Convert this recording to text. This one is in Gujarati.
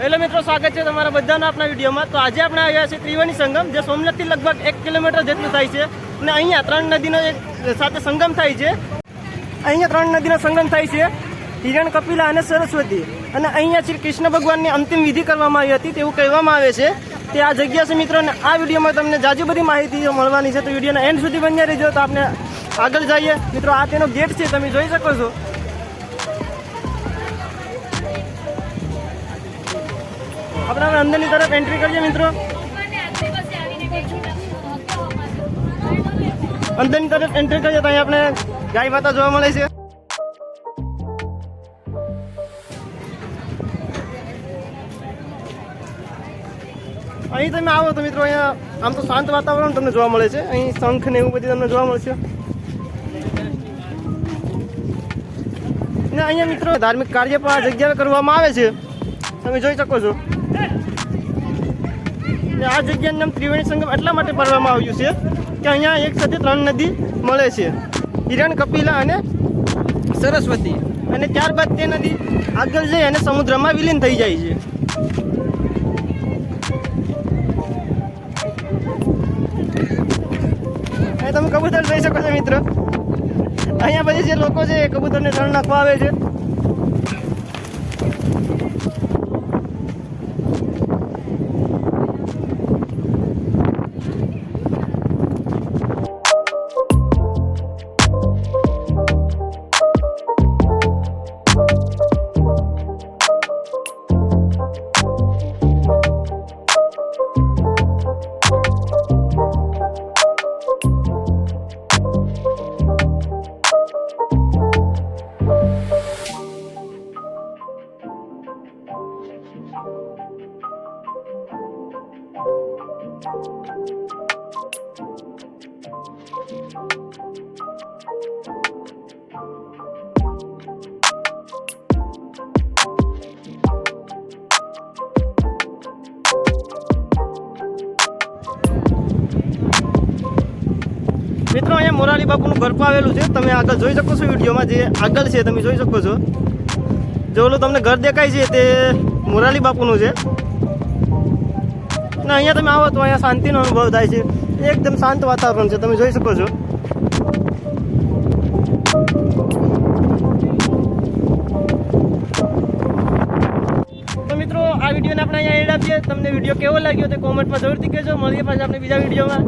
હેલો મિત્રો, સ્વાગત છે તમારા બધાના આપણા વિડીયોમાં। તો આજે આપણે આવ્યા છે ત્રિવેણી સંગમ, જે સોમનાથથી લગભગ 1 કિલોમીટર જેટલું થાય છે અને અહીંયા 3 નદીનો સાથે સંગમ થાય છે। અહીંયા 3 નદીનો સંગમ થાય છે, હિરણ, કપિલા અને સરસ્વતી। અને અહીંયા શ્રી કૃષ્ણ ભગવાનની અંતિમ વિધિ કરવામાં આવી હતી તેવું કહેવામાં આવે છે। તે આ જગ્યા છે મિત્રો, અને આ વિડીયોમાં તમને જાજી બધી માહિતી મળવાની છે, તો વિડીયોના એન્ડ સુધી બન્યા રહેજો। તો આપણે આગળ જઈએ મિત્રો। આ તેનો ગેટ છે, તમે જોઈ શકો છો। આપણે અંદરની તરફ એન્ટ્રી કરીએ મિત્રો। અંદરની તરફ એન્ટ્રી કરીએ તો અહીંયા આપણે ગાય માતા જોવા મળે છે। અહીં તમે આવો તો મિત્રો, અહીંયા આમ તો શાંત વાતાવરણ તમને જોવા મળે છે। અહીં શંખ ને એવું બધું તમને જોવા મળશે। ને અહીંયા મિત્રો ધાર્મિક કાર્ય પણ આ જગ્યાએ કરવામાં આવે છે, તમે જોઈ શકો છો। આ જગ્યાનું નામ ત્રિવેણી સંગમ એટલા માટે પાડવામાં આવ્યું છે કે અહીંયા એક સાથે 3 નદી મળે છે, હિરણ, કપિલા અને સરસ્વતી। અને ત્યારબાદ તે નદી આગળ જઈ અને સમુદ્રમાં વિલીન થઈ જાય છે। અહીં તમે કબૂતર જોઈ શકો છો મિત્રો। અહીંયા બધી જે લોકો છે એ કબૂતરને રણ નાખવા આવે છે। મિત્રો અહીંયા મોરારી બાપુનું ઘર પણ આવેલું છે, તમે આગળ જોઈ શકો છો વિડીયોમાં। જે આગળ છે તમે જોઈ શકો છો, જે ઓલું તમને ઘર દેખાય છે તે મોરારી બાપુનું છે। અને અહીંયા તમે આવો તો અહીંયા શાંતિનો અનુભવ થાય છે, એકદમ શાંત વાતાવરણ છે, તમે જોઈ શકો છો। તો મિત્રો આ વિડીયોને આપણે અહીંયા એડ આપીએ। તમને વિડીયો કેવો લાગ્યો તે કોમેન્ટમાં જરૂરથી કહેજો। મળીએ પાછા આપણે બીજા વિડીયોમાં।